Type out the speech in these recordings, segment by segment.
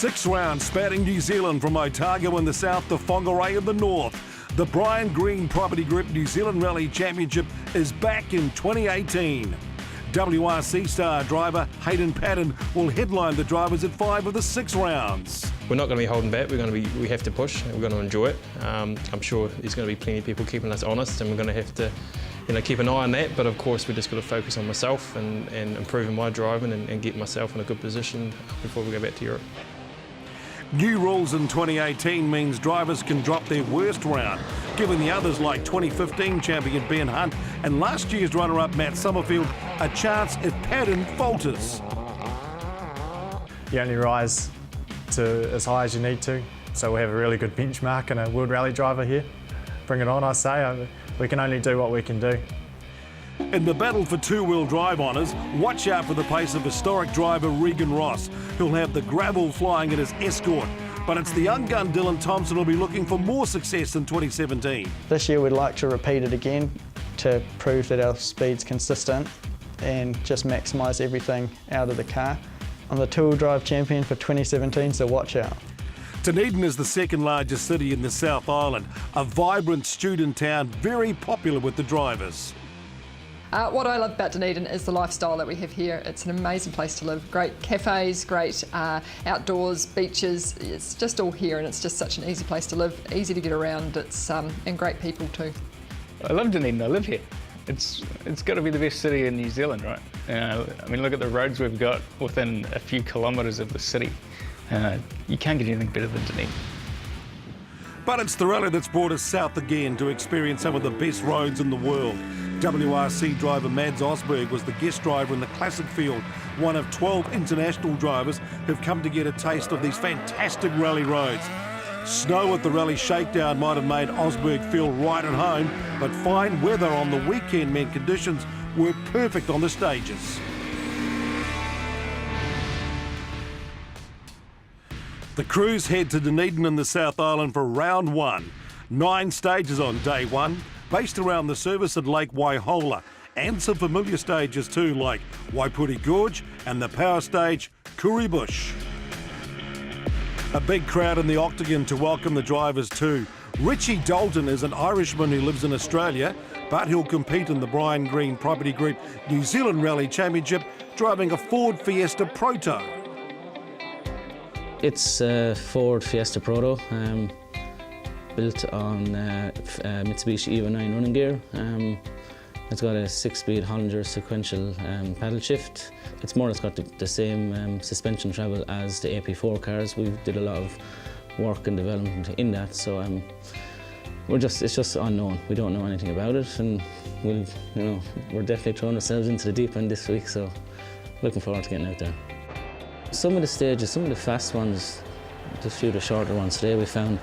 6 rounds spanning New Zealand from Otago in the south to Whangarei in the north. The Brian Green Property Group New Zealand Rally Championship is back in 2018. WRC star driver Hayden Paddon will headline the drivers at 5 of the 6 rounds. We're not going to be holding back. We have to push. We're going to enjoy it. I'm sure there's going to be plenty of people keeping us honest, and we're going to have to, keep an eye on that. But of course, we just got to focus on myself and improving my driving and get myself in a good position before we go back to Europe. New rules in 2018 means drivers can drop their worst round, giving the others like 2015 champion Ben Hunt and last year's runner-up Matt Summerfield a chance if Paddon falters. You only rise to as high as you need to, so we have a really good benchmark and a World Rally driver here. Bring it on, I say. We can only do what we can do. In the battle for 2-wheel drive honours, watch out for the pace of historic driver Regan Ross, who'll have the gravel flying in his Escort. But it's the young gun Dylan Thompson who'll be looking for more success in 2017. This year we'd like to repeat it again to prove that our speed's consistent and just maximise everything out of the car. I'm the 2-wheel drive champion for 2017, so watch out. Dunedin is the second largest city in the South Island, a vibrant student town very popular with the drivers. What I love about Dunedin is the lifestyle that we have here. It's an amazing place to live. Great cafes, great outdoors, beaches. It's just all here, and it's just such an easy place to live, easy to get around. It's and great people too. I love Dunedin. I live here. It's got to be the best city in New Zealand, right? I mean, look at the roads we've got within a few kilometres of the city. You can't get anything better than Dunedin. But it's the rally that's brought us south again to experience some of the best roads in the world. WRC driver Mads Osberg was the guest driver in the classic field, one of 12 international drivers who've come to get a taste of these fantastic rally roads. Snow at the rally shakedown might have made Osberg feel right at home, but fine weather on the weekend meant conditions were perfect on the stages. The crews head to Dunedin in the South Island for round 1. 9 stages on day 1. Based around the service at Lake Waihola, and some familiar stages too, like Waipuri Gorge and the power stage Kuri Bush. A big crowd in the octagon to welcome the drivers too. Richie Dalton is an Irishman who lives in Australia, but he'll compete in the Brian Green Property Group New Zealand Rally Championship driving a Ford Fiesta Proto. It's a Ford Fiesta Proto. Built on Mitsubishi EVO 9 running gear. It's got a 6-speed Hollinger sequential paddle shift. It's more or less got the same suspension travel as the AP4 cars. We did a lot of work and development in that, so it's just unknown. We don't know anything about it, and we're definitely throwing ourselves into the deep end this week, so looking forward to getting out there. Some of the stages, some of the fast ones, a few of the shorter ones today, we found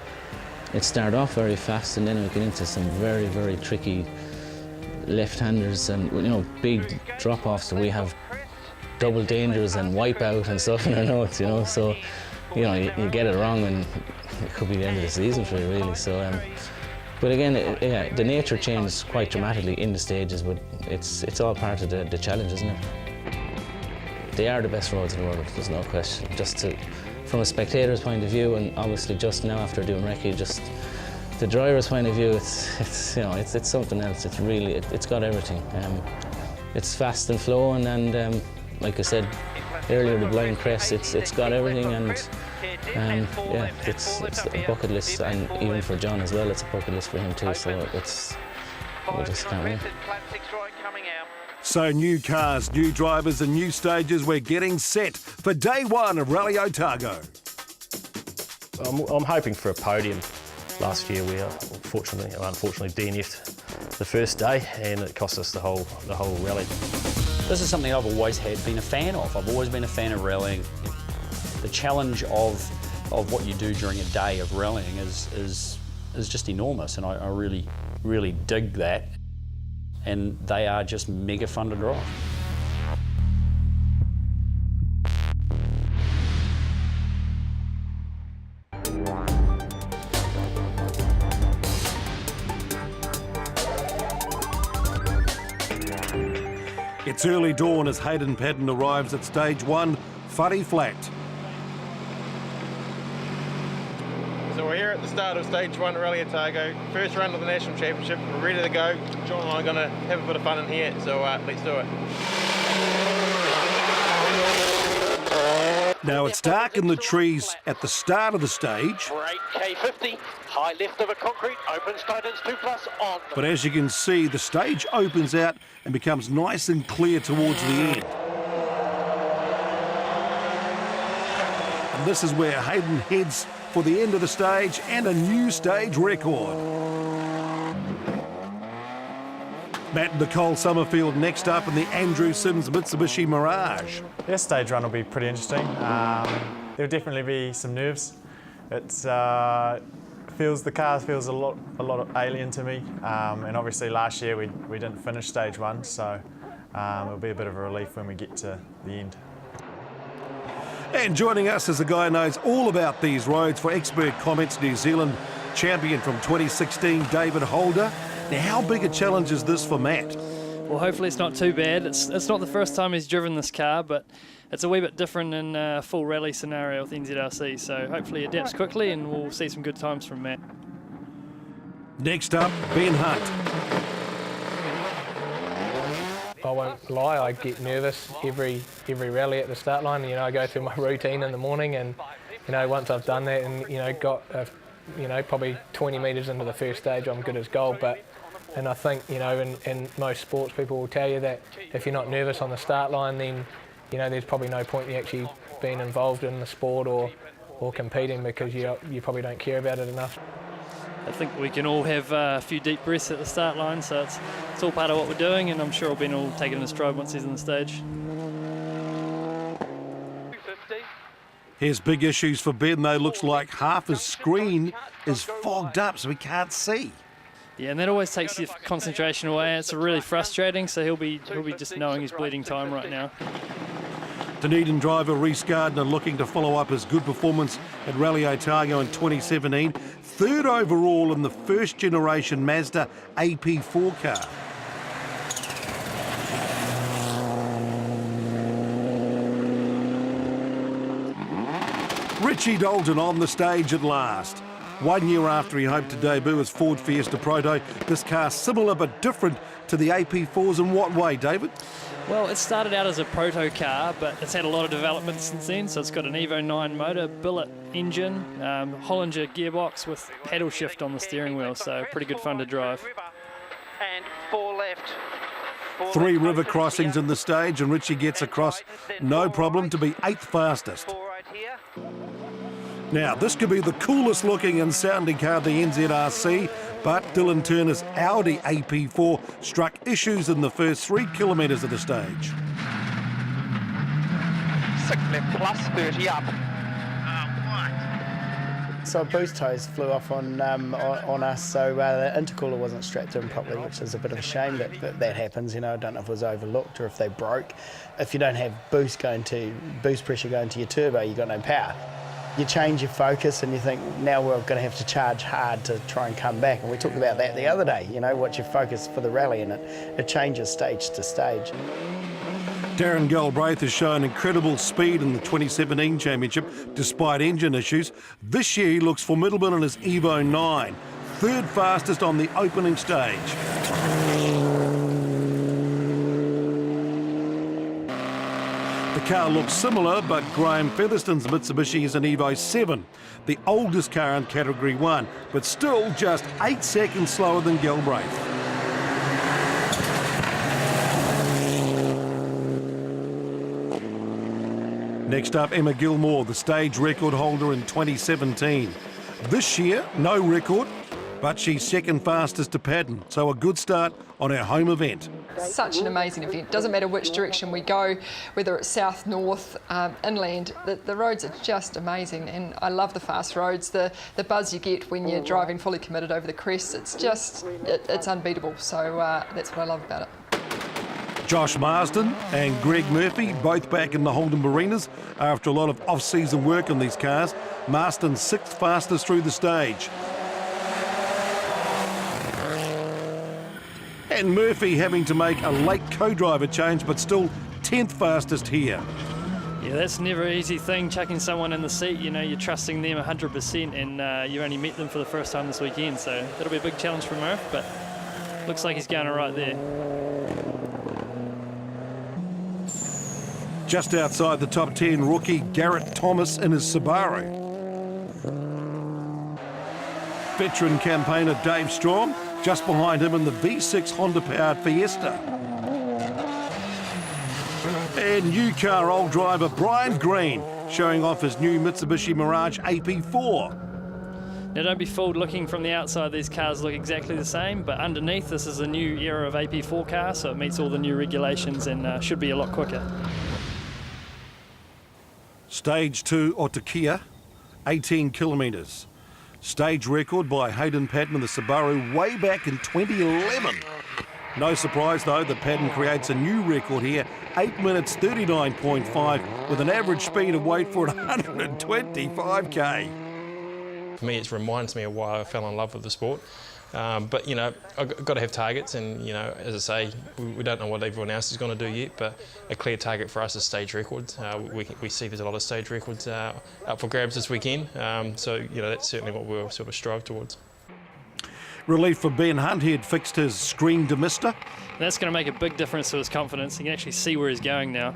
it started off very fast, and then we get into some very, very tricky left-handers and big drop-offs. So we have double dangers and wipeout and stuff in our notes, So you get it wrong, and it could be the end of the season for you, really. So, but again, the nature changes quite dramatically in the stages, but it's all part of the challenge, isn't it? They are the best roads in the world. There's no question. From a spectator's point of view, and obviously just now after doing recce, just the driver's point of view, it's something else. It's got everything. It's fast and flowing, and like I said earlier, the blind crest, it's got everything, and it's a bucket list, and even for John as well, it's a bucket list for him too. So we just can't wait. So new cars, new drivers and new stages, we're getting set for day 1 of Rally Otago. I'm hoping for a podium. Last year we unfortunately DNF'd the first day, and it cost us the whole rally. This is something I've always been a fan of. I've always been a fan of rallying. The challenge of what you do during a day of rallying is just enormous, and I really, really dig that. And they are just mega fun to drive. It's early dawn as Hayden Paddon arrives at stage 1, Whare Flat. So we're here at the start of Stage 1 Rally Otago, first run of the National Championship. We're ready to go. John and I are going to have a bit of fun in here, so let's do it. Now it's dark in the trees at the start of the stage, K50, high left over concrete, opens, tightens 2+ on. but as you can see, the stage opens out and becomes nice and clear towards the end. And this is where Hayden heads for the end of the stage and a new stage record. Matt and Nicole Summerfield next up in the Andrew Sims Mitsubishi Mirage. This stage run will be pretty interesting. There'll definitely be some nerves. The car feels a lot alien to me, and obviously last year we didn't finish stage 1, so it'll be a bit of a relief when we get to the end. And joining us is a guy who knows all about these roads for Expert Comments, New Zealand champion from 2016, David Holder. Now, how big a challenge is this for Matt? Well, hopefully it's not too bad. It's not the first time he's driven this car, but it's a wee bit different in a full rally scenario with NZRC, so hopefully he adapts quickly and we'll see some good times from Matt. Next up, Ben Hunt. I won't lie, I get nervous every rally at the start line. You know, I go through my routine in the morning, and you know, once I've done that and got probably 20 metres into the first stage, I'm good as gold. And I think in most sports, people will tell you that if you're not nervous on the start line, then there's probably no point in you actually being involved in the sport or competing, because you probably don't care about it enough. I think we can all have a few deep breaths at the start line, so it's all part of what we're doing, and I'm sure Ben will take it in stride once he's on the stage. Here's big issues for Ben, though. Looks like half his screen is fogged up, so he can't see. Yeah, and that always takes your concentration away. It's really frustrating, so he'll be just knowing he's bleeding time right now. Dunedin driver Rhys Gardner looking to follow up his good performance at Rally Otago in 2017. Third overall in the first generation Mazda AP4 car. Richie Dalton on the stage at last. 1 year after he hoped to debut as Ford Fiesta Proto, this car similar but different to the AP4s in what way, David? Well, it started out as a proto car, but it's had a lot of development since then. So it's got an Evo 9 motor, billet engine, Hollinger gearbox with paddle shift on the steering wheel. So pretty good fun to drive. And 4 left. 3 river crossings in the stage, and Richie gets across no problem to be 8th fastest. Now, this could be the coolest looking and sounding car, the NZRC, but Dylan Turner's Audi AP4 struck issues in the first 3 kilometres of the stage. 6 left plus 30 up. So boost hose flew off on us, so the intercooler wasn't strapped in properly, which is a bit of a shame that happens. I don't know if it was overlooked or if they broke. If you don't have boost pressure going to your turbo, you've got no power. You change your focus and you think, now we're going to have to charge hard to try and come back. And we talked about that the other day, what's your focus for the rally, and it changes stage to stage. Darren Galbraith has shown incredible speed in the 2017 championship despite engine issues. This year he looks formidable in his Evo 9, 3rd fastest on the opening stage. The car looks similar, but Graham Featherstone's Mitsubishi is an Evo 7, the oldest car in Category 1, but still just 8 seconds slower than Galbraith. Next up, Emma Gilmore, the stage record holder in 2017. This year, no record, but she's 2nd fastest to Paddon, so a good start on her home event. Such an amazing event. Doesn't matter which direction we go, whether it's south, north, inland, the roads are just amazing, and I love the fast roads, the buzz you get when you're driving fully committed over the crests. It's unbeatable, so that's what I love about it. Josh Marsden and Greg Murphy, both back in the Holden Marinas after a lot of off-season work on these cars. Marsden 6th fastest through the stage. And Murphy having to make a late co-driver change, but still 10th fastest here. Yeah, that's never an easy thing, chucking someone in the seat. You know, you're trusting them 100%, and you only met them for the first time this weekend, so that'll be a big challenge for Murph, but looks like he's going all right there. Just outside the top 10, rookie Garrett Thomas in his Subaru. Veteran campaigner Dave Strong just behind him in the V6 Honda-powered Fiesta. And new car old driver Brian Green showing off his new Mitsubishi Mirage AP4. Now don't be fooled, looking from the outside these cars look exactly the same, but underneath this is a new era of AP4 car, so it meets all the new regulations and should be a lot quicker. Stage 2 Otago, 18 kilometres. Stage record by Hayden Patton in the Subaru way back in 2011. No surprise though that Patton creates a new record here, 8 minutes 39.5 with an average speed of, wait for it, 125k. For me, it reminds me of why I fell in love with the sport. But, you know, I've got to have targets, and, you know, as I say, we don't know what everyone else is going to do yet, but a clear target for us is stage records. We see there's a lot of stage records up for grabs this weekend, so, you know, that's certainly what we'll sort of strive towards. Relief for Ben Hunt, he had fixed his screen demister. That's going to make a big difference to his confidence. He can actually see where he's going now.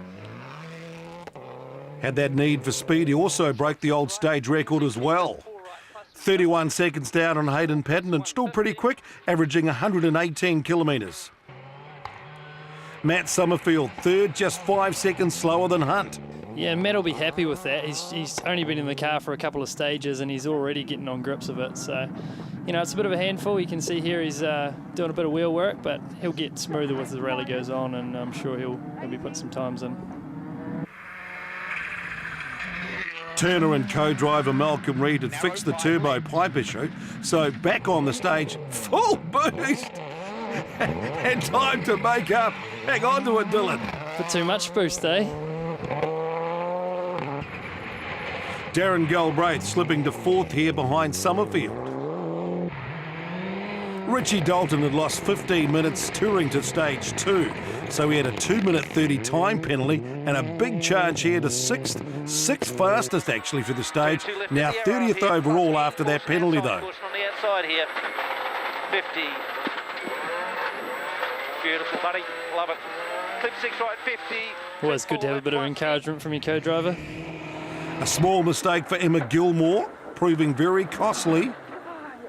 Had that need for speed, he also broke the old stage record as well. 31 seconds down on Hayden Patton and still pretty quick, averaging 118 kilometres. Matt Summerfield, third, just 5 seconds slower than Hunt. Yeah, Matt will be happy with that. He's only been in the car for a couple of stages and he's already getting on grips of it. So, you know, it's a bit of a handful. You can see here he's doing a bit of wheel work, but he'll get smoother as the rally goes on, and I'm sure he'll be putting some times in. Turner and co-driver Malcolm Reed had fixed the turbo pipe issue, so back on the stage, full boost! And time to make up. Hang on to it, Dylan. Bit too much boost, eh? Darren Galbraith slipping to fourth here behind Summerfield. Richie Dalton had lost 15 minutes touring to stage 2, so he had a 2-minute 30 time penalty and a big charge here to sixth fastest actually for the stage. Now 30th overall after that penalty though. On the outside here, 50. Beautiful, buddy, love it. Clip 6 right, 50. Always good to have a bit of encouragement from your co-driver. A small mistake for Emma Gilmore, proving very costly.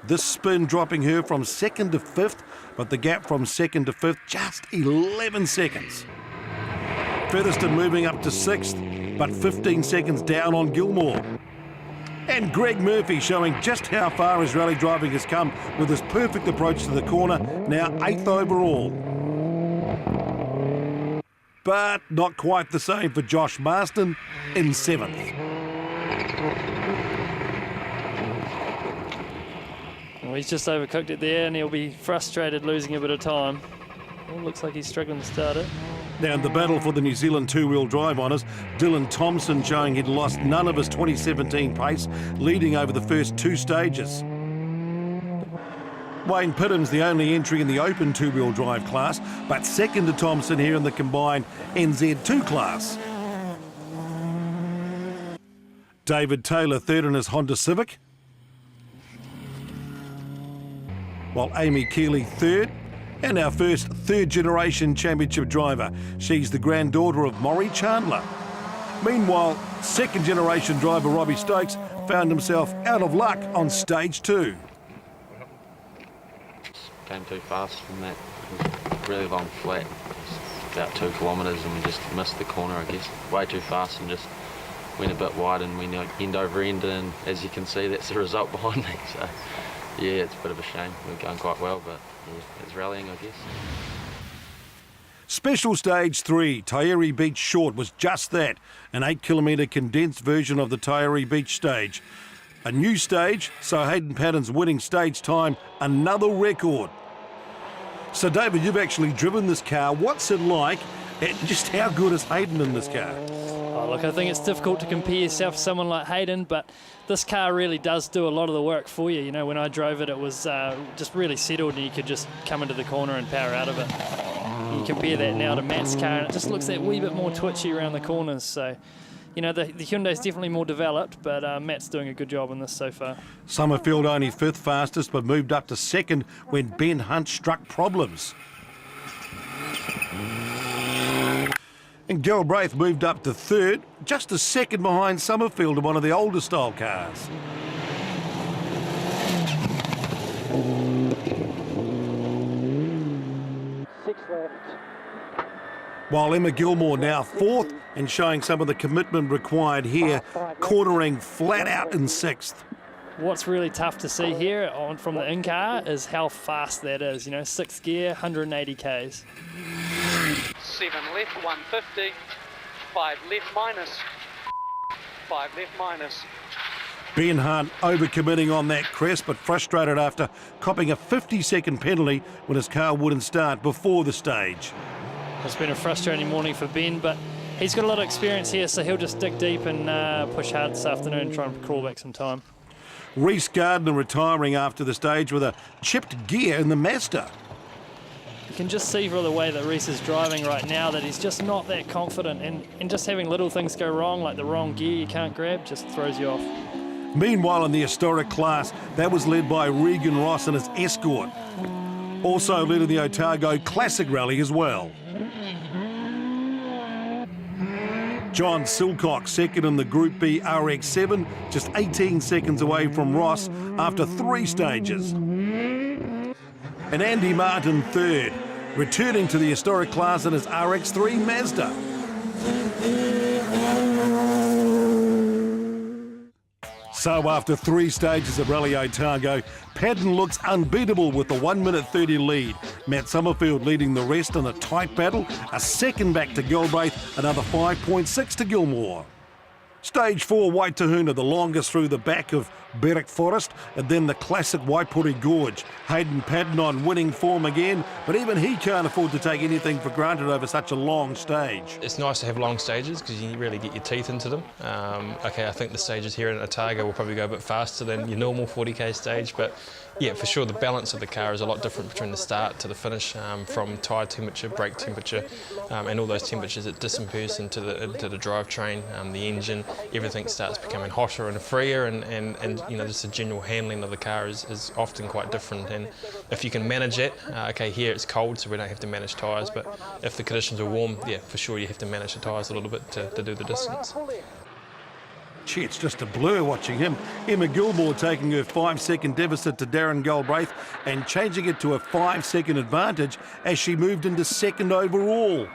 This spin dropping her from 2nd to 5th, but the gap from 2nd to 5th, just 11 seconds. Featherston moving up to 6th, but 15 seconds down on Gilmore. And Greg Murphy showing just how far his rally driving has come with his perfect approach to the corner, now 8th overall. But not quite the same for Josh Marston in 7th. Well, he's just overcooked it there and he'll be frustrated losing a bit of time. Well, looks like he's struggling to start it. Now in the battle for the New Zealand two-wheel drive honours, Dylan Thompson showing he'd lost none of his 2017 pace, leading over the first 2 stages. Wayne Pittom's the only entry in the open two-wheel drive class, but second to Thompson here in the combined NZ2 class. David Taylor third in his Honda Civic, while Amy Keeley third, and our first third-generation championship driver. She's the granddaughter of Maury Chandler. Meanwhile, second-generation driver Robbie Stokes found himself out of luck on stage 2. Came too fast from that really long flat, about 2 kilometres, and we just missed the corner, I guess. Way too fast and just went a bit wide and went end over end, and as you can see, that's the result behind me. So. Yeah, it's a bit of a shame. We're going quite well, but yeah, it's rallying, I guess. Special Stage 3, TAIERI Beach Short, was just that, an 8-kilometre condensed version of the TAIERI Beach stage. A new stage, so Hayden Patton's winning stage time, another record. So David, you've actually driven this car. What's it like, and just how good is Hayden in this car? Oh, look, I think it's difficult to compare yourself to someone like Hayden, but this car really does do a lot of the work for you. You know, when I drove it, it was just really settled and you could just come into the corner and power out of it. You compare that now to Matt's car and it just looks that wee bit more twitchy around the corners. So, you know, the Hyundai's definitely more developed, but Matt's doing a good job on this so far. Summerfield only 5th fastest, but moved up to 2nd when Ben Hunt struck problems. And Galbraith moved up to 3rd, just a 2nd behind Summerfield in one of the older style cars. While Emma Gilmore now 4th and showing some of the commitment required here, cornering flat out in 6th. What's really tough to see here from the in-car is how fast that is. You know, 6th gear, 180 Ks. 7 left, 150. 5 left minus. 5 left minus. Ben Hunt overcommitting on that crest, but frustrated after copping a 50-second penalty when his car wouldn't start before the stage. It's been a frustrating morning for Ben, but he's got a lot of experience here, so he'll just dig deep and push hard this afternoon and try and crawl back some time. Reece Gardner retiring after the stage with a chipped gear in the Mazda. You can just see from the way that Reece is driving right now that he's just not that confident, and just having little things go wrong, like the wrong gear you can't grab, just throws you off. Meanwhile, in the historic class, that was led by Regan Ross and his Escort. Also led in the Otago Classic Rally as well. John Silcock 2nd in the Group B RX7, just 18 seconds away from Ross after 3 stages. And Andy Martin 3rd, returning to the historic class in his RX3 Mazda. So after 3 stages of Rally Otago, Paddon looks unbeatable with a 1:30 lead. Matt Summerfield leading the rest in a tight battle, a 2nd back to Galbraith, another 5.6 to Gilmore. Stage 4 Waitahuna, the longest through the back of Berwick Forest, and then the classic Waipori Gorge. Hayden Paddon on winning form again, but even he can't afford to take anything for granted over such a long stage. It's nice to have long stages because you really get your teeth into them. Okay, I think the stages here in Otago will probably go a bit faster than your normal 40k stage, but yeah, for sure the balance of the car is a lot different between the start to the finish, from tyre temperature, brake temperature, and all those temperatures that disperse into the drivetrain, the engine. Everything starts becoming hotter and freer, and you know, just the general handling of the car is often quite different. And if you can manage it, okay, here it's cold, so we don't have to manage tyres, but if the conditions are warm, yeah, for sure you have to manage the tyres a little bit to do the distance. Gee, it's just a blur watching him. Emma Gilmore taking her 5-second deficit to Darren Galbraith and changing it to a 5-second advantage as she moved into 2nd overall.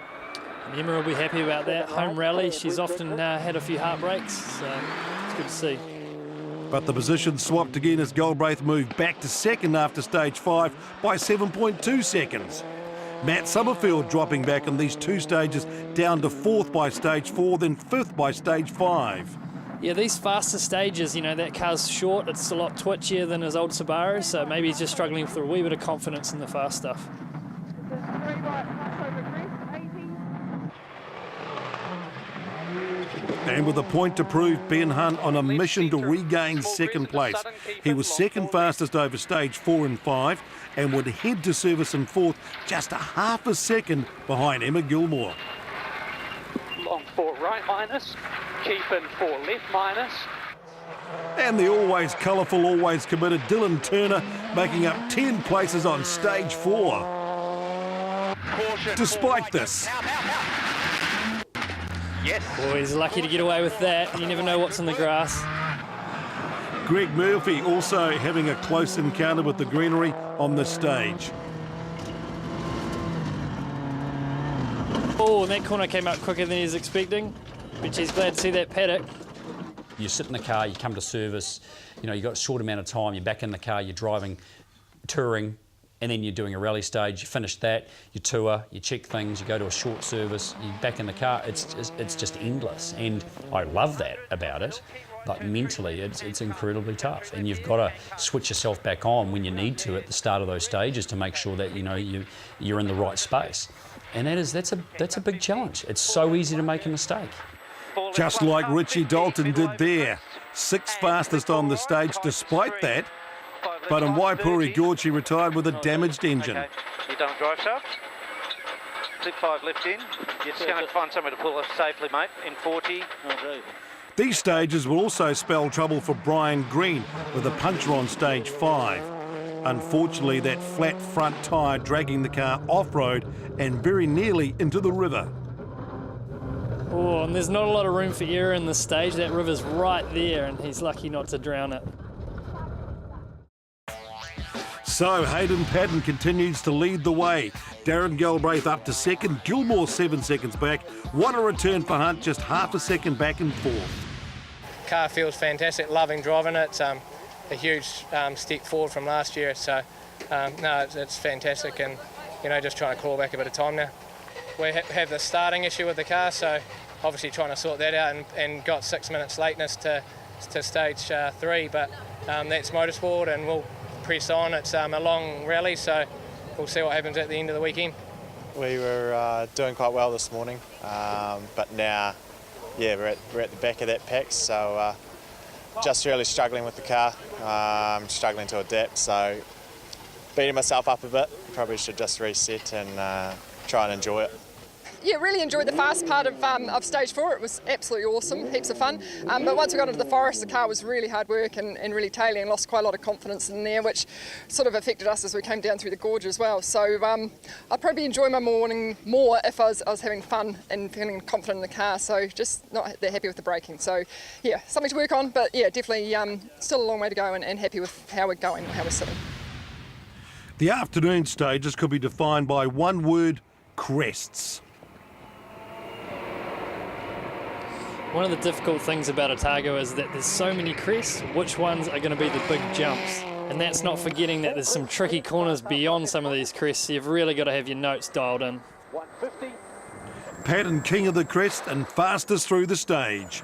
And Emma will be happy about that. Home rally, she's often had a few heartbreaks, so it's good to see. But the position swapped again as Galbraith moved back to 2nd after stage 5 by 7.2 seconds. Matt Summerfield dropping back in these 2 stages down to 4th by stage 4, then 5th by stage 5. Yeah, these faster stages, you know, that car's short, it's a lot twitchier than his old Subaru, so maybe he's just struggling with a wee bit of confidence in the fast stuff. And with a point to prove, Ben Hunt on a mission to regain 2nd place. He was 2nd fastest over stage 4 and 5 and would head to service in 4th, just a half a second behind Emma Gilmore. Long 4 right minus, keep in 4 left minus. And the always colourful, always committed Dylan Turner making up 10 places on stage 4. Despite this. Yes. Boy, he's lucky to get away with that. You never know what's in the grass. Greg Murphy also having a close encounter with the greenery on this stage. Oh, and that corner came out quicker than he was expecting, which he's glad to see that paddock. You sit in the car, you come to service, you know, you've got a short amount of time, you're back in the car, you're driving, touring, and then you're doing a rally stage, you finish that, you tour, you check things, you go to a short service, you're back in the car. It's just endless, and I love that about it, but mentally it's incredibly tough, and you've got to switch yourself back on when you need to at the start of those stages to make sure that, you know, you're in the right space, and that's a big challenge. It's so easy to make a mistake. Just like Richie Dalton did there, 6th fastest on the stage despite that. But in Waipori Gorge, he retired with a damaged engine. You don't drive shaft. Clip 5 left in. You're just going to find somewhere to pull us safely, mate, in 40. These stages will also spell trouble for Brian Green with a puncture on stage 5. Unfortunately, that flat front tyre dragging the car off-road and very nearly into the river. Oh, and there's not a lot of room for error in this stage. That river's right there, and he's lucky not to drown it. So Hayden Paddon continues to lead the way. Darren Galbraith up to second, Gilmore 7 seconds back. What a return for Hunt, just half a second back in fourth. Car feels fantastic, loving driving it. It's a huge step forward from last year, so no, it's fantastic, and you know, just trying to claw back a bit of time now. We have the starting issue with the car, so obviously trying to sort that out, and got 6 minutes lateness to stage 3, but that's motorsport, and we'll press on. It's a long rally, so we'll see what happens at the end of the weekend. We were doing quite well this morning, but now, yeah, we're at the back of that pack, so just really struggling with the car, struggling to adapt, so beating myself up a bit. Probably should just reset and try and enjoy it. Yeah, really enjoyed the fast part of stage 4. It was absolutely awesome, heaps of fun. But once we got into the forest, the car was really hard work and really tailing, and lost quite a lot of confidence in there, which sort of affected us as we came down through the gorge as well. So I'd probably enjoy my morning more if I was having fun and feeling confident in the car. So just not that happy with the braking. So yeah, something to work on, but yeah, definitely still a long way to go, and happy with how we're going, how we're sitting. The afternoon stages could be defined by one word: crests. One of the difficult things about Otago is that there's so many crests. Which ones are going to be the big jumps? And that's not forgetting that there's some tricky corners beyond some of these crests, so you've really got to have your notes dialed in. 150. Paddon king of the crest and fastest through the stage.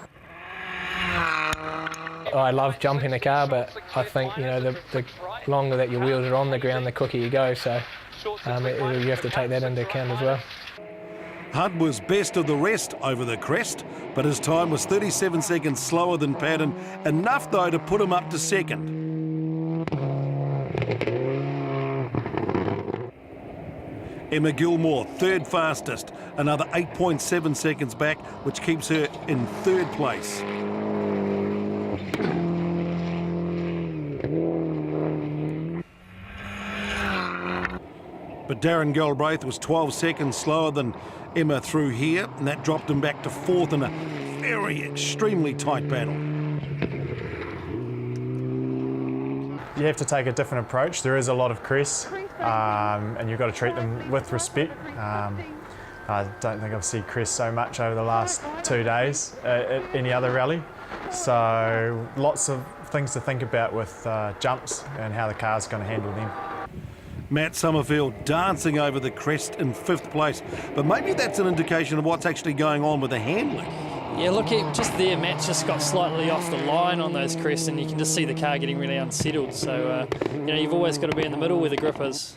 I love jumping the car, but I think, you know, the longer that your wheels are on the ground, the quicker you go, so you have to take that into account as well. Hunt was best of the rest over the crest, but his time was 37 seconds slower than Paddon, enough though to put him up to second. Emma Gilmore, third fastest, another 8.7 seconds back, which keeps her in third place. But Darren Galbraith was 12 seconds slower than Emma through here, and that dropped him back to fourth in a very extremely tight battle. You have to take a different approach. There is a lot of crests, and you've got to treat them with respect. I don't think I've seen crests so much over the last 2 days at any other rally. So lots of things to think about with jumps and how the car's going to handle them. Matt Summerfield dancing over the crest in fifth place, but maybe that's an indication of what's actually going on with the handling. Yeah, look, just there, Matt just got slightly off the line on those crests, and you can just see the car getting really unsettled. So, you know, you've always got to be in the middle where the grip is.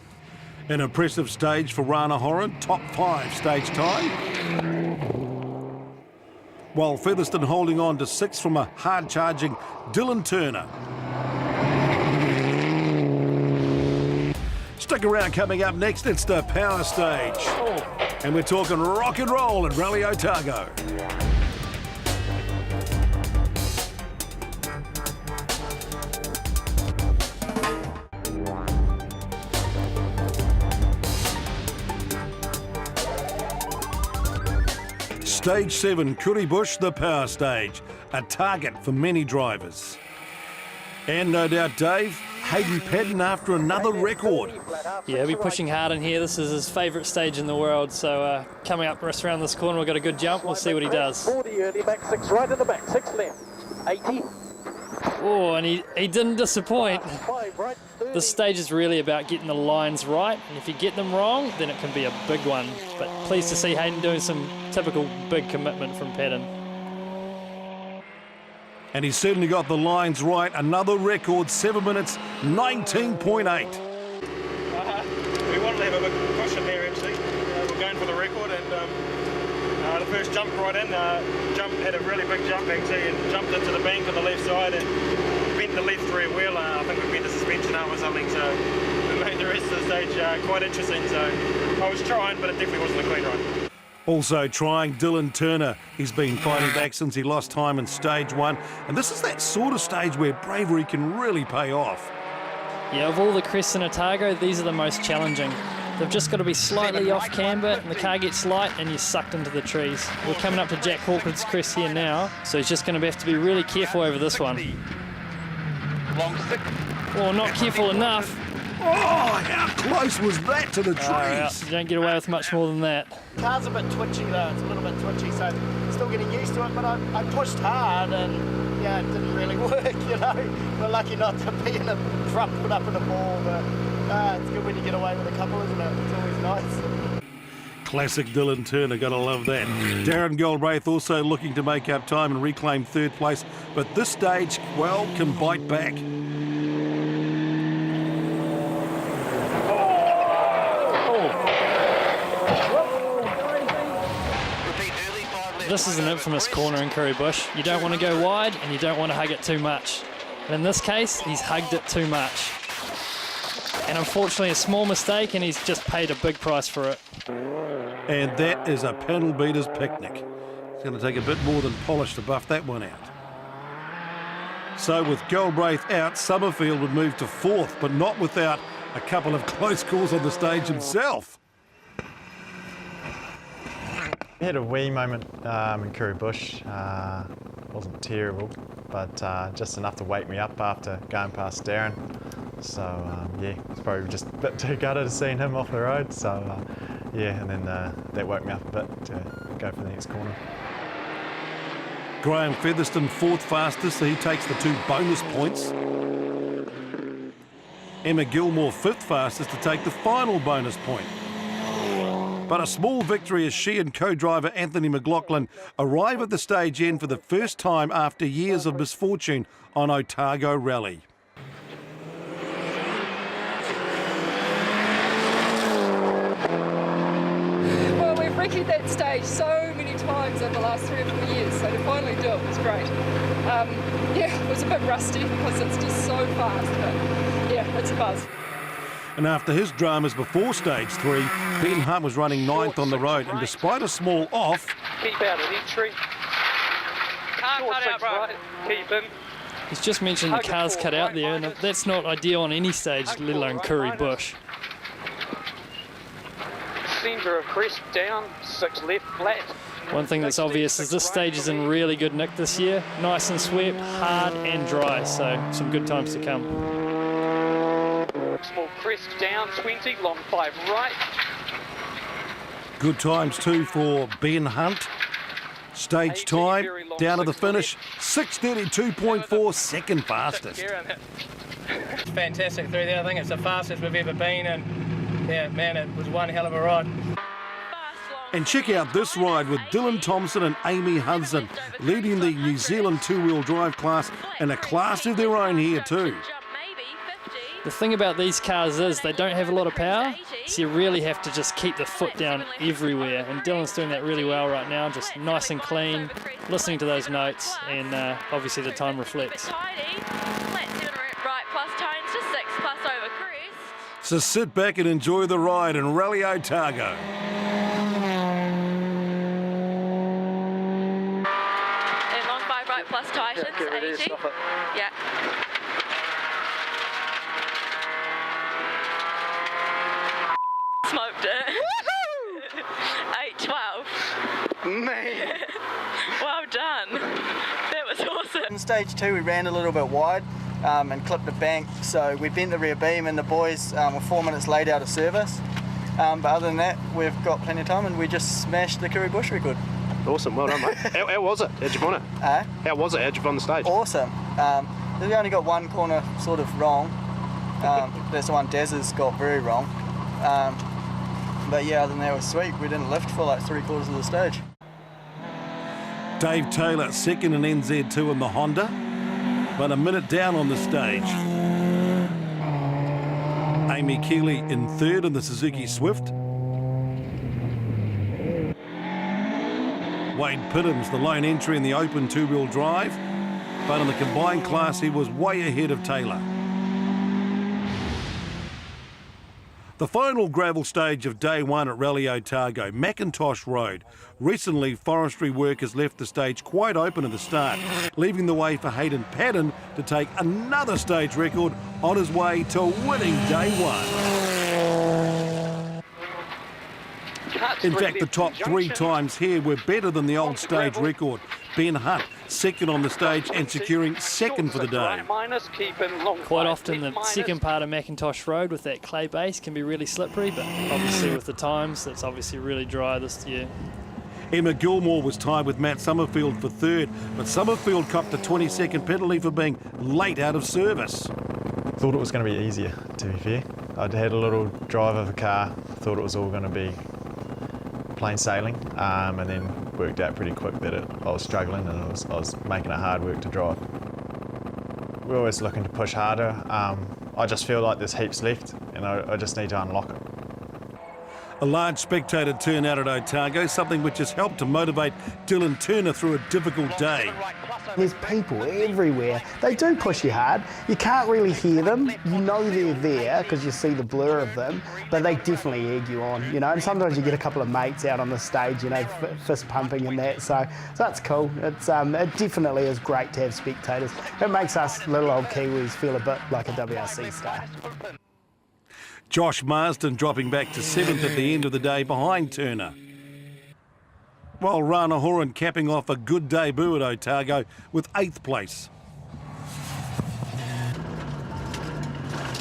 An impressive stage for Rana Horan, top 5 stage time. While Featherston holding on to 6th from a hard-charging Dylan Turner. Stick around, coming up next, it's the power stage. And we're talking rock and roll at Rally Otago. Stage 7, Currybush, the power stage, a target for many drivers. And no doubt, Dave, Hayden Paddon after another record. Yeah, he'll be pushing hard in here. This is his favourite stage in the world. So coming up just around this corner, we've got a good jump. We'll see what he does. 40 early, back 6 right in the back, 6 left, 80. Oh, and he didn't disappoint. This stage is really about getting the lines right, and if you get them wrong, then it can be a big one. But pleased to see Hayden doing some typical big commitment from Paddon. And he's certainly got the lines right. Another record, 7 minutes, 19.8. We wanted to have a big push in there, actually. We're going for the record, and the first jump right in, had a really big jump actually, and jumped into the bank on the left side and bent the left rear wheel. I think we bent the suspension arm or something, so we made the rest of the stage quite interesting. So I was trying, but it definitely wasn't a clean ride. Also trying Dylan Turner. He's been fighting back since he lost time in stage 1. And this is that sort of stage where bravery can really pay off. Yeah, of all the crests in Otago, these are the most challenging. They've just got to be slightly off camber and the car gets light and you're sucked into the trees. We're coming up to Jack Hawkins' crest here now, so he's just going to have to be really careful over this one. Oh, not careful enough. Oh, how close was that to the trees? You don't get away with much more than that. The car's a bit twitchy though, it's a little bit twitchy, so still getting used to it, but I pushed hard and yeah, it didn't really work, you know. We're lucky not to be in a front put up in a ball, but it's good when you get away with a couple, isn't it? It's always nice. Classic Dylan Turner, gotta love that. Darren Galbraith also looking to make up time and reclaim 3rd place, but this stage, well, can bite back. This is an infamous corner in Curry Bush. You don't want to go wide and you don't want to hug it too much. And in this case, he's hugged it too much. And unfortunately, a small mistake and he's just paid a big price for it. And that is a pedal beater's picnic. It's going to take a bit more than polish to buff that one out. So with Galbraith out, Summerfield would move to 4th, but not without a couple of close calls on the stage himself. We had a wee moment in Curry Bush. Wasn't terrible, but just enough to wake me up after going past Darren. So yeah, it's probably just a bit too gutted to seeing him off the road. So yeah, and then that woke me up a bit to go for the next corner. Graham Featherston 4th fastest, so he takes the 2 bonus points. Emma Gilmore 5th fastest to take the final bonus point. But a small victory as she and co-driver Anthony McLaughlin arrive at the stage end for the first time after years of misfortune on Otago Rally. Well, we've recce'd that stage so many times over the last 3 or 4 years, so to finally do it was great. Yeah, it was a bit rusty because it's just so fast, but yeah, it's a buzz. And after his dramas before stage 3, Ben Hunt was running 9th on the road, and despite a small off, Keep out of entry. Can't cut out, bro. Keep in. He's just mentioned the car's cut out there, and that's not ideal on any stage, let alone Curry Bush. Centre of crest down, 6 left, flat. One thing that's obvious is this stage is in really good nick this year. Nice and swept, hard and dry, so some good times to come. Small crest down, 20, long 5 right. good times too for Ben Hunt. Stage time, down to the finish, 6:32.4, second fastest. It's fantastic through there. I think it's the fastest we've ever been, and yeah, man, it was one hell of a ride. And check out this ride with Dylan Thompson and Amy Hudson leading the New Zealand two-wheel drive class in a class of their own here too. The thing about these cars is they don't have a lot of power, so you really have to just keep the foot down everywhere, and Dylan's doing that really well right now, just nice and clean, listening to those notes, and obviously the time reflects. So sit back and enjoy the ride in Rally Otago. And long 5 right plus tightens, 80. Yeah. Smoked it. 8:12. Man. Well done. That was awesome. In stage 2 we ran a little bit wide and clipped a bank, so we bent the rear beam and the boys were 4 minutes late out of service. But other than that, we've got plenty of time and we just smashed the Curry Bush record. Awesome, well done mate. How was it? How'd you find it? How was it? How'd you find the stage? Awesome. We only got one corner sort of wrong. That's the one Daz's got very wrong. But yeah, other than that, it was sweet. We didn't lift for like 3/4 of the stage. Dave Taylor second in NZ2 in the Honda, but a minute down on the stage. Amy Keeley in third in the Suzuki Swift. Wade Pittham's the lone entry in the open two-wheel drive, but in the combined class he was way ahead of Taylor. The final gravel stage of day one at Rally Otago, MCINTOSH Road. Recently, forestry workers left the stage quite open at the start, leaving the way for Hayden Padden to take another stage record on his way to winning day one. In fact, the top 3 times here were better than the old stage record. Ben Hunt, second on the stage and securing second for the day. Quite often the second part of MCINTOSH Road with that clay base can be really slippery, but obviously with the times, it's obviously really dry this year. Emma Gilmore was tied with Matt Summerfield for third, but Summerfield copped a 20-second penalty for being late out of service. Thought it was going to be easier, to be fair. I'd had a little drive of a car, thought it was all going to be plain sailing, and then worked out pretty quick that I was struggling and I was making it hard work to drive. We're always looking to push harder. I just feel like there's heaps left and I just need to unlock it. A large spectator turnout at Otago, something which has helped to motivate Dylan Turner through a difficult day. There's people everywhere. They do push you hard. You can't really hear them. You know they're there because you see the blur of them, but they definitely egg you on, you know. And sometimes you get a couple of mates out on the stage, you know, fist pumping and that. So that's cool. It definitely is great to have spectators. It makes us little old Kiwis feel a bit like a WRC star. Josh Marsden dropping back to 7th at the end of the day behind Turner. While Rana Horan capping off a good debut at Otago with 8th place.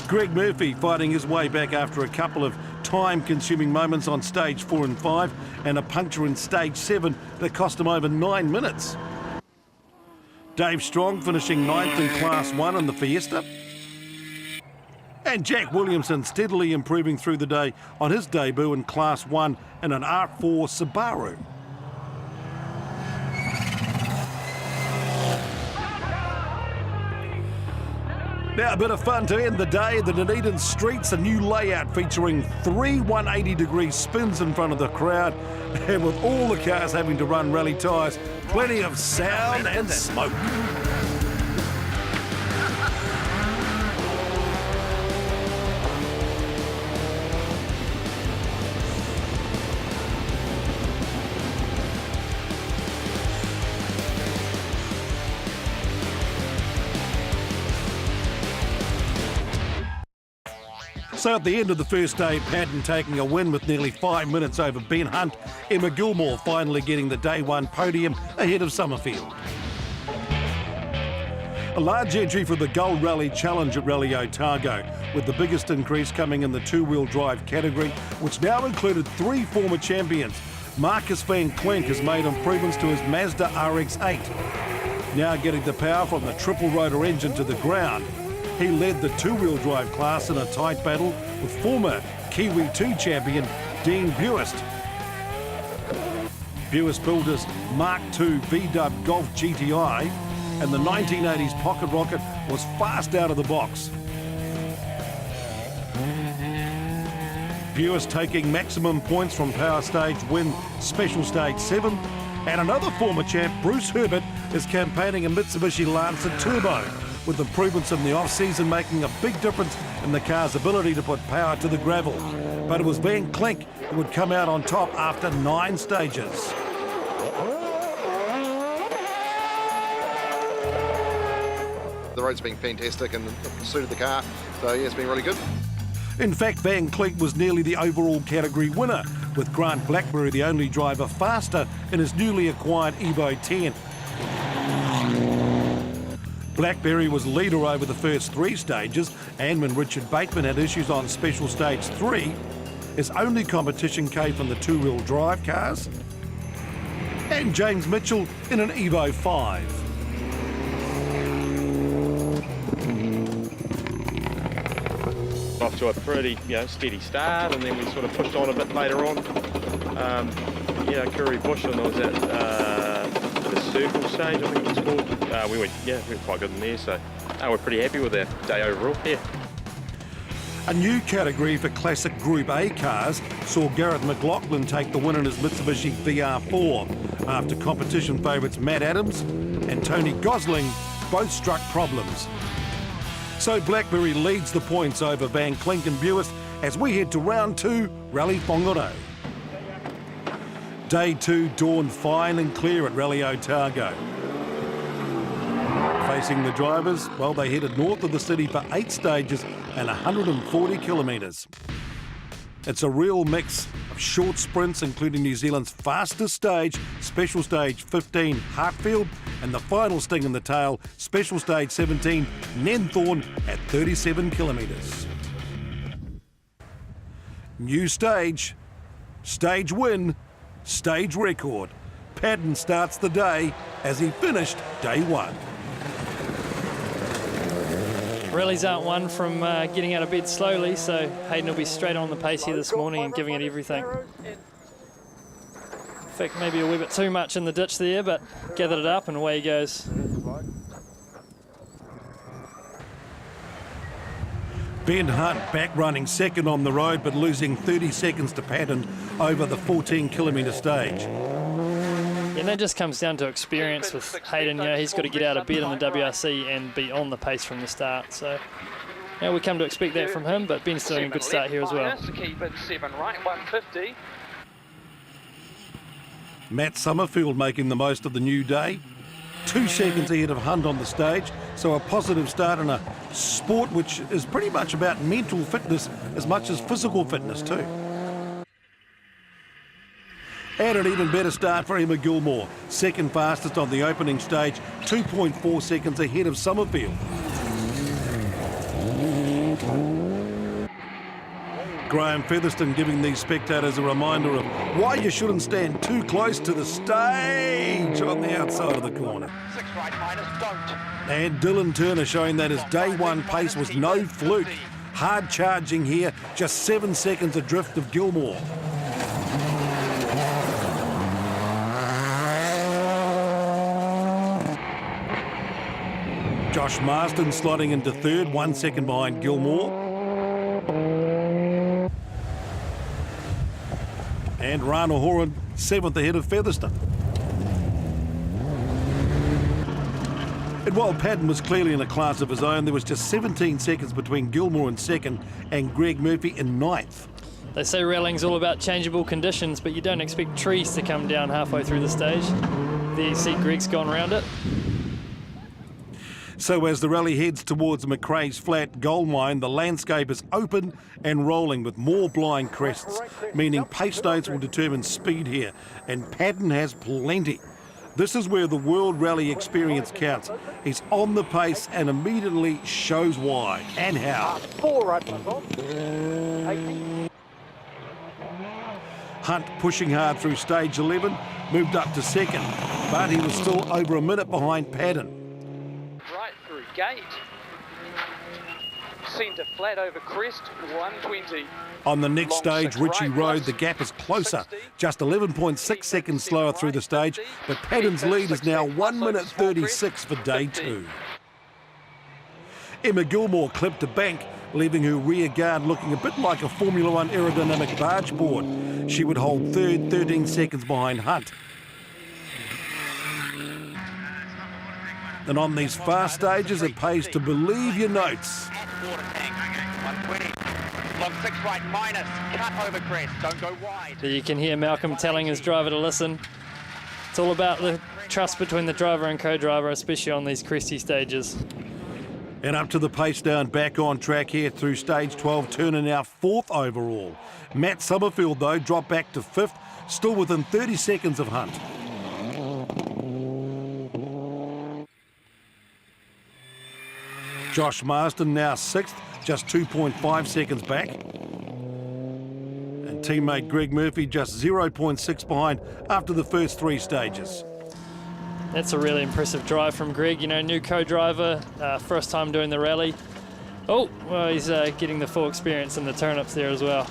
Greg Murphy fighting his way back after a couple of time-consuming moments on stage 4 and 5 and a puncture in stage 7 that cost him over 9 minutes. Dave Strong finishing 9th in Class 1 in the Fiesta. And Jack Williamson steadily improving through the day on his debut in Class 1 in an R4 Subaru. Now a bit of fun to end the day. The Dunedin streets, a new layout featuring 3 180-degree spins in front of the crowd, and with all the cars having to run rally tyres, plenty of sound and smoke. So at the end of the first day, Padden taking a win with nearly 5 minutes over Ben Hunt, Emma Gilmore finally getting the day one podium ahead of Summerfield. A large entry for the Gold Rally Challenge at Rally Otago, with the biggest increase coming in the two-wheel drive category, which now included 3 former champions. Marcus Van Clenk has made improvements to his Mazda RX-8, now getting the power from the triple rotor engine to the ground. He led the two-wheel drive class in a tight battle with former Kiwi 2 champion Dean Buist. Buist built his Mark II V-Dub Golf GTI, and the 1980s Pocket Rocket was fast out of the box. Buist taking maximum points from Power Stage win Special Stage 7, and another former champ, Bruce Herbert, is campaigning a Mitsubishi Lancer Turbo, with improvements in the off-season making a big difference in the car's ability to put power to the gravel. But it was Van Clenk who would come out on top after 9 stages. The road's been fantastic and suited the car, so yeah, it's been really good. In fact, Van Clenk was nearly the overall category winner, with Grant Blackberry the only driver faster in his newly acquired Evo 10. Blackberry was leader over the first 3 stages, and when Richard Bateman had issues on Special Stage 3, his only competition came from the two-wheel drive cars, and James Mitchell in an Evo 5. Off to a pretty steady start, and then we sort of pushed on a bit later on. Curry Bush, and I was at the circle stage, I think it's called. We were quite good in there, so we're pretty happy with our day overall. Yeah. A new category for classic Group A cars saw Garrett McLaughlin take the win in his Mitsubishi VR4 after competition favourites Matt Adams and Tony Gosling both struck problems. So Blackberry leads the points over Van Klink and Buist as we head to round 2, Rally Whangarei. Day 2 dawned fine and clear at Rally Otago. Facing the drivers, well, they headed north of the city for 8 stages and 140 kilometres. It's a real mix of short sprints, including New Zealand's fastest stage, Special Stage 15, Hartfield, and the final sting in the tail, Special Stage 17, Nenthorn at 37 kilometres. New stage, stage win, stage record. Paddon starts the day as he finished day 1. Rallies aren't one from getting out of bed slowly, so Hayden will be straight on the pace here this morning and giving it everything. In fact, maybe a wee bit too much in the ditch there, but gathered it up and away he goes. Ben Hunt back running second on the road, but losing 30 seconds to Paddon over the 14-kilometre stage. And that just comes down to experience with Hayden. You know, he's got to get out of bed in the WRC and be on the pace from the start. So, you know, we come to expect that from him, but Ben's doing a good start here as well. Keep it 7 right, 150. Matt Summerfield making the most of the new day. 2 seconds ahead of Hunt on the stage, so a positive start in a sport which is pretty much about mental fitness as much as physical fitness too. And an even better start for Emma Gilmore, second fastest on the opening stage, 2.4 seconds ahead of Summerfield. Graham Featherston giving these spectators a reminder of why you shouldn't stand too close to the stage on the outside of the corner. 6 right minus, don't. And Dylan Turner showing that his day 1 pace was no fluke. Hard charging here, just 7 seconds adrift of Gilmore. Josh Marsden slotting into third, 1 second behind Gilmore. And Rana Horan 7th ahead of Featherston. And while Paddon was clearly in a class of his own, there was just 17 seconds between Gilmore in second and Greg Murphy in 9th. They say rallying's all about changeable conditions, but you don't expect trees to come down halfway through the stage. There you see Greg's gone around it. So as the rally heads towards McRae's Flat gold mine, the landscape is open and rolling with more blind crests, meaning pace notes will determine speed here, and Paddon has plenty. This is where the World Rally experience counts. He's on the pace and immediately shows why and how. 4 right. Hunt pushing hard through stage 11, moved up to second, but he was still over a minute behind Paddon. Right through gate. Centre flat over crest, 120. On the next stage, Ritchie Road, the gap is closer, just 11.6 seconds slower through the stage, but Paddon's lead is now 1 minute 36 for day 2. Emma Gilmore clipped a bank, leaving her rear guard looking a bit like a Formula 1 aerodynamic barge board. She would hold third, 13 seconds behind Hunt. And on these fast stages, it pays to believe your notes. Long 6 right minus, cut over crest, don't go wide. So you can hear Malcolm telling his driver to listen. It's all about the trust between the driver and co-driver, especially on these cresty stages. And up to the pace down, back on track here through stage 12, Turner now 4th overall. Matt Summerfield, though, dropped back to 5th, still within 30 seconds of Hunt. Josh Marsden now 6th, just 2.5 seconds back. And teammate Greg Murphy just 0.6 behind after the first 3 stages. That's a really impressive drive from Greg. You know, new co-driver, first time doing the rally. Oh, well, he's getting the full experience in the turnips there as well.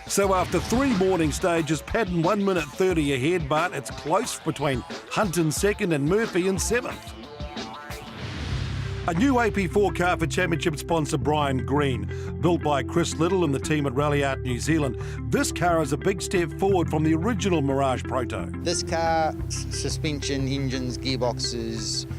So after 3 morning stages, Paddon 1 minute 30 ahead, but it's close between Hunt in 2nd and Murphy in 7th. A new AP4 car for championship sponsor Brian Green, built by Chris Little and the team at Rally Art New Zealand. This car is a big step forward from the original Mirage Proto. This car, suspension, engines, gearboxes,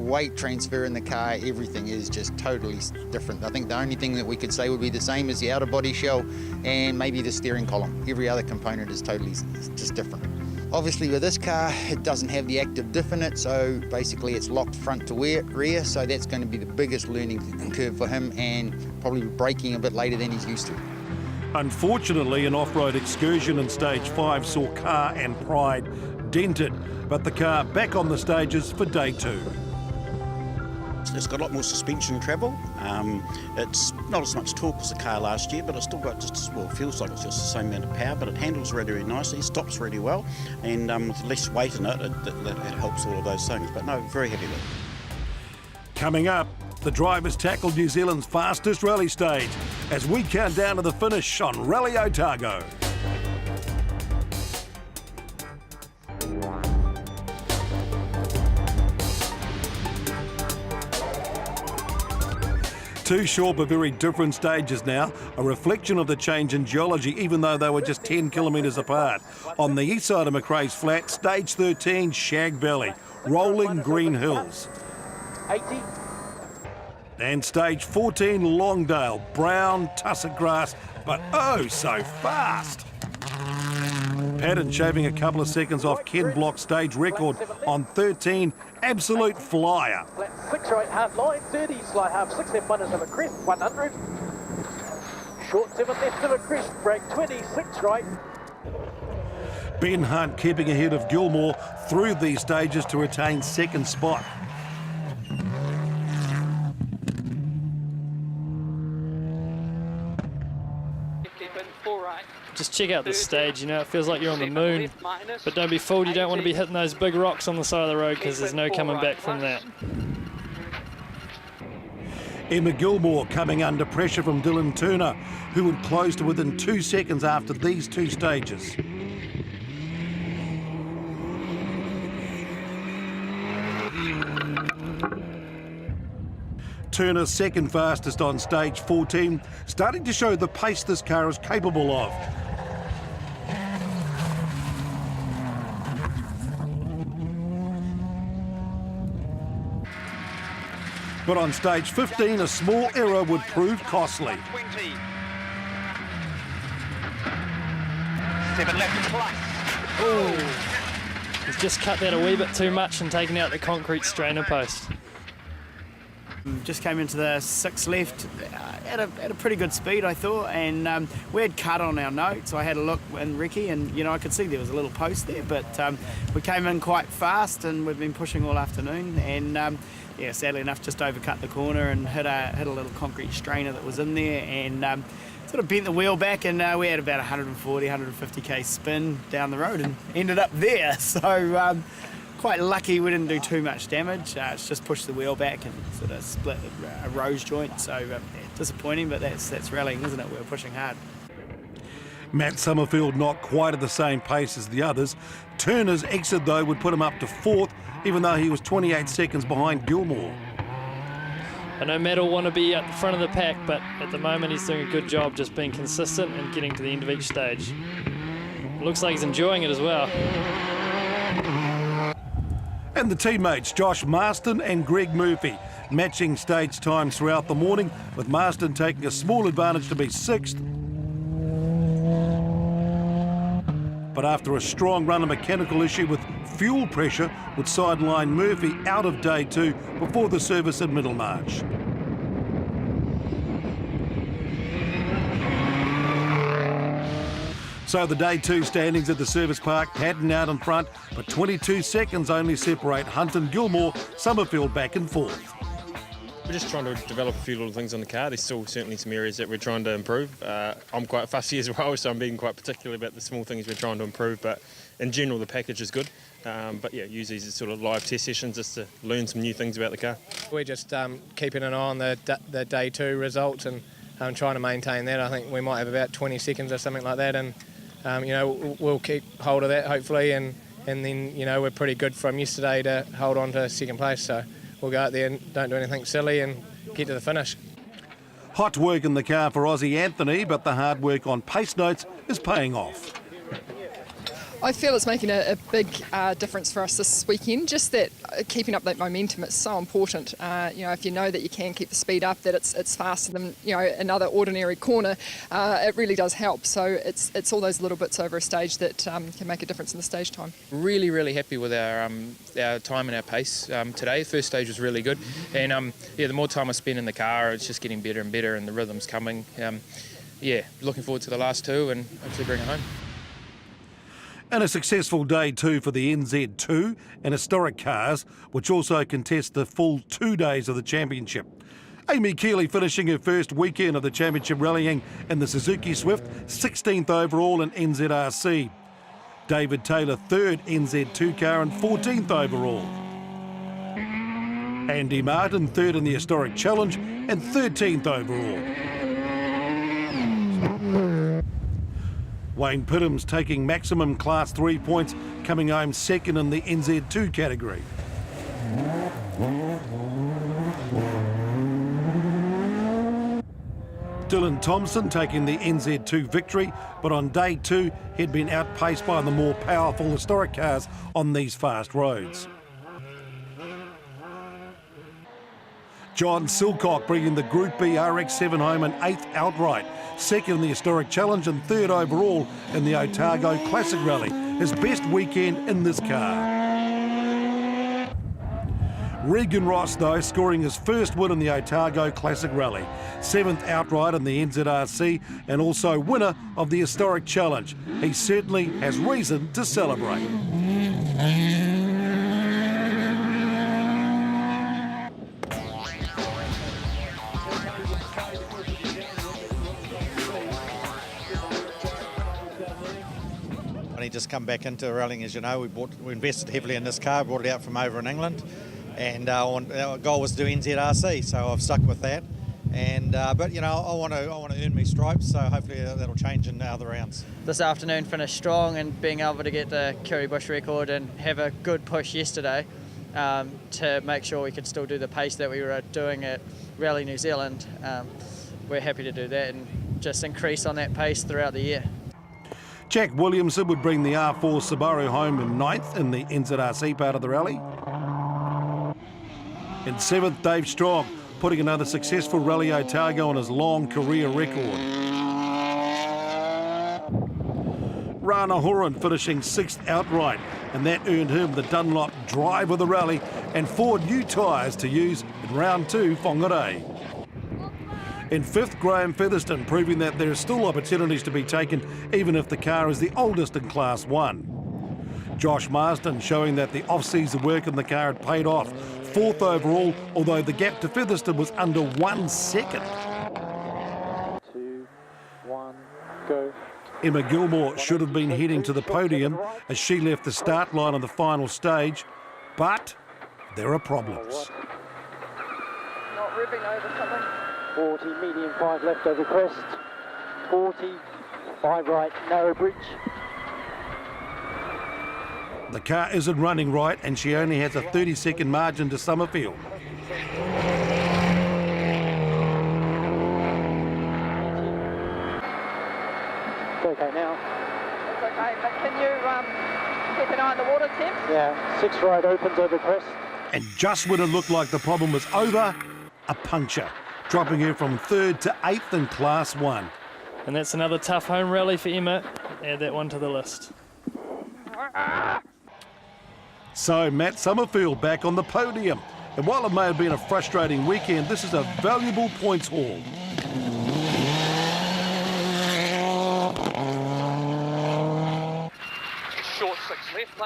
weight transfer in the car, everything is just totally different. I think the only thing that we could say would be the same is the outer body shell and maybe the steering column. Every other component is totally just different. Obviously with this car, it doesn't have the active diff in it, so basically it's locked front to rear, so that's going to be the biggest learning curve for him, and probably braking a bit later than he's used to. Unfortunately, an off-road excursion in Stage 5 saw Car and Pride dented, but the car back on the stages for Day 2. It's got a lot more suspension travel. It's not as much torque as the car last year, but it's still got just, well, it feels like it's just the same amount of power, but it handles really, really nicely, stops really well, and with less weight in it, it helps all of those things. But no, very happy with it. Coming up, the drivers tackle New Zealand's fastest rally stage as we count down to the finish on Rally Otago. Two short but very different stages now, a reflection of the change in geology, even though they were just 10 kilometres apart. On the east side of Macrae's Flat, Stage 13, Shag Valley, rolling green hills. 80. And Stage 14, Longdale, brown tussock grass, but oh so fast. Patton shaving a couple of seconds off Ken Block's stage record on 13, absolute flyer. 6 right, hard line, 30, slide half 6, left 1 is of a crest, 100. Short 7 left of a crest, brake 20, 6 right. Ben Hunt keeping ahead of Gilmore through these stages to retain second spot. Just check out this stage, you know, it feels like you're on the moon, but don't be fooled, you don't want to be hitting those big rocks on the side of the road because there's no coming back from that. Emma Gilmore coming under pressure from Dylan Turner, who would close to within 2 seconds after these two stages. Turner second fastest on Stage 14, starting to show the pace this car is capable of. But on Stage 15, a small error would prove costly. 20. 7 left plus. Oh, he's just cut that a wee bit too much and taken out the concrete strainer post. Just came into the 6 left at a pretty good speed, I thought, and we had cut on our notes. I had a look in Ricky, and you know I could see there was a little post there, but we came in quite fast, and we've been pushing all afternoon, and yeah, sadly enough, just overcut the corner and hit a little concrete strainer that was in there, and sort of bent the wheel back, and we had about 140, 150k spin down the road, and ended up there. So. Quite lucky we didn't do too much damage. It's just pushed the wheel back and sort of split a rose joint. So yeah, disappointing, but that's rallying, isn't it? We're pushing hard. Matt Summerfield not quite at the same pace as the others. Turner's exit though would put him up to 4th, even though he was 28 seconds behind Gilmore. I know Matt will want to be at the front of the pack, but at the moment he's doing a good job just being consistent and getting to the end of each stage. Looks like he's enjoying it as well. And the teammates, Josh Marston and Greg Murphy, matching stage times throughout the morning, with Marston taking a small advantage to be 6th. But after a strong run, a mechanical issue with fuel pressure would sideline Murphy out of Day 2 before the service in Middlemarch. So the Day 2 standings at the service park, Patton out in front, but 22 seconds only separate Hunt and Gilmore, Summerfield back and forth. We're just trying to develop a few little things on the car. There's still certainly some areas that we're trying to improve. I'm quite fussy as well, so I'm being quite particular about the small things we're trying to improve, but in general the package is good. But yeah, use these as sort of live test sessions just to learn some new things about the car. We're just keeping an eye on the Day 2 results and trying to maintain that. I think we might have about 20 seconds or something like that, and you know, we'll keep hold of that hopefully, and then, you know, we're pretty good from yesterday to hold on to second place, so we'll go out there and don't do anything silly and get to the finish. Hot work in the car for Aussie Anthony, but the hard work on pace notes is paying off. I feel it's making a big difference for us this weekend, just that keeping up that momentum is so important. If you know that you can keep the speed up, that it's faster than another ordinary corner, it really does help. So it's all those little bits over a stage that can make a difference in the stage time. Really, really happy with our time and our pace today. First stage was really good, and the more time I spend in the car, it's just getting better and better, and the rhythm's coming. Looking forward to the last two and hopefully bring it home. And a successful day 2 for the NZ2 and historic cars, which also contest the full 2 days of the championship. Amy Keeley finishing her first weekend of the championship rallying in the Suzuki Swift, 16th overall in NZRC. David Taylor 3rd NZ2 car and 14th overall. Andy Martin 3rd in the historic challenge and 13th overall. Wayne Pittham's taking maximum Class 3 points, coming home 2nd in the NZ2 category. Dylan Thompson taking the NZ2 victory, but on day 2 he'd been outpaced by the more powerful historic cars on these fast roads. John Silcock bringing the Group B RX7 home an 8th outright, 2nd in the historic challenge and 3rd overall in the Otago Classic Rally, his best weekend in this car. Regan Ross, though, scoring his first win in the Otago Classic Rally, 7th outright in the NZRC and also winner of the historic challenge. He certainly has reason to celebrate. Just come back into rallying, as you know. We invested heavily in this car, brought it out from over in England, and our goal was to do NZRC, so I've stuck with that. But I want to earn me stripes, so hopefully that'll change in other rounds. This afternoon finished strong, and being able to get the Kerry Bush record and have a good push yesterday to make sure we could still do the pace that we were doing at Rally New Zealand. We're happy to do that and just increase on that pace throughout the year. Jack Williamson would bring the R4 Subaru home in 9th in the NZRC part of the rally. In 7th, Dave Strong, putting another successful Rally Otago on his long career record. Rana Horan finishing 6th outright, and that earned him the Dunlop drive of the rally and 4 new tyres to use in round 2 Whangarei. In 5th, Graham Featherston, proving that there are still opportunities to be taken even if the car is the oldest in Class 1. Josh Marsden showing that the off-season work in the car had paid off, 4th overall, although the gap to Featherston was under 1 second. 2, 1, go. Emma Gilmore should have been heading to the podium as she left the start line on the final stage, but there are problems. Not ripping over something. 40, medium 5 left over crest. 40, 5 right, narrow bridge. The car isn't running right and she only has a 30-second margin to Summerfield. It's okay now. It's okay, but can you keep an eye on the water temp? Yeah, 6 right opens over crest. And just when it looked like the problem was over, a puncture, dropping her from 3rd to 8th in Class 1. And that's another tough home rally for Emma. Add that one to the list. So Matt Summerfield back on the podium. And while it may have been a frustrating weekend, this is a valuable points haul.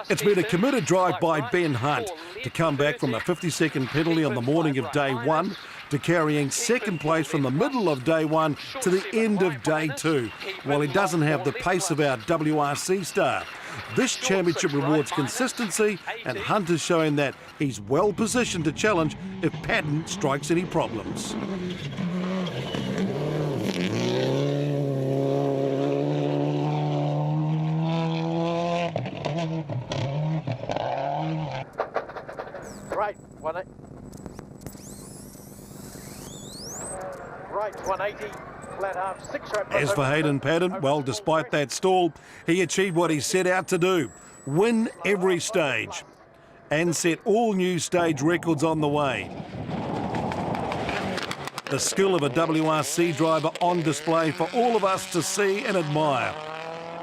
It's been a committed drive by Ben Hunt to come back from a 50-second penalty on the morning of day 1 to carrying 2nd place from the middle of day 1 to the end of day 2, while he doesn't have the pace of our WRC star. This championship rewards consistency, and Hunt is showing that he's well positioned to challenge if Patton strikes any problems. Right, 180. flat half, 6 right. As for Hayden Paddon, well, despite that stall, he achieved what he set out to do, win every stage and set all new stage records on the way. The skill of a WRC driver on display for all of us to see and admire.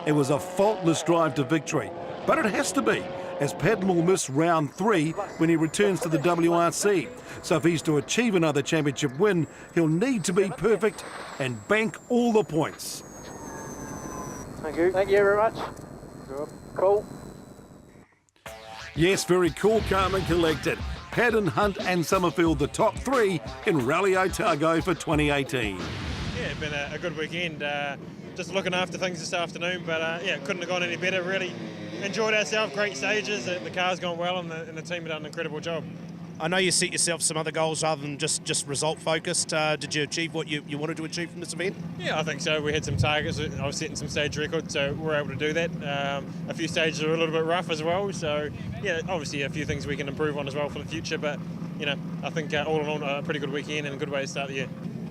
It was a faultless drive to victory, but it has to be, as Paddon will miss round 3 when he returns to the WRC. So if he's to achieve another championship win, he'll need to be perfect and bank all the points. Thank you. Thank you very much. Cool. Yes, very cool, calm and collected. Paddon, Hunt and Summerfield, the top 3 in Rally Otago for 2018. Yeah, it's been a good weekend. Just looking after things this afternoon, but yeah, couldn't have gone any better. Really enjoyed ourselves, great stages. The car's gone well and the team have done an incredible job. I know you set yourself some other goals rather than just result focused. Did you achieve what you wanted to achieve from this event? Yeah, I think so. We had some targets. I was setting some stage records, so we were able to do that. A few stages are a little bit rough as well, so yeah, obviously a few things we can improve on as well for the future. But you know, I think all in all, a pretty good weekend and a good way to start the year.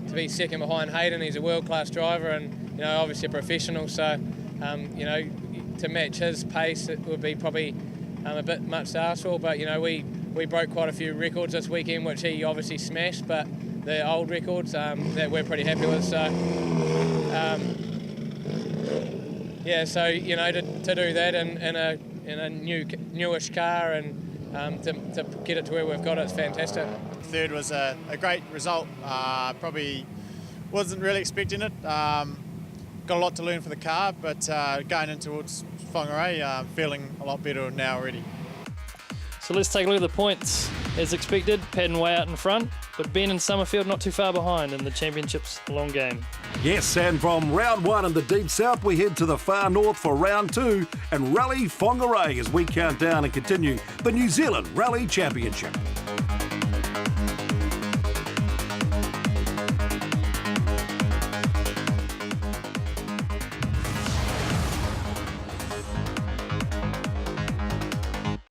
To be second behind Hayden, he's a world-class driver and you know obviously a professional. So you know, to match his pace, it would be probably a bit much to ask for. But you know, we broke quite a few records this weekend, which he obviously smashed, but the old records that we're pretty happy with. So, yeah, so you know, to do that in a newish car and to get it to where we've got it's fantastic. Third was a great result. Probably wasn't really expecting it. Got a lot to learn for the car, but going in towards Whangarei, feeling a lot better now already. So let's take a look at the points. As expected, Paddon way out in front, but Ben and Summerfield not too far behind in the championship's long game. Yes, and from round 1 in the deep south, we head to the far north for round 2 and Rally Whangarei as we count down and continue the New Zealand Rally Championship.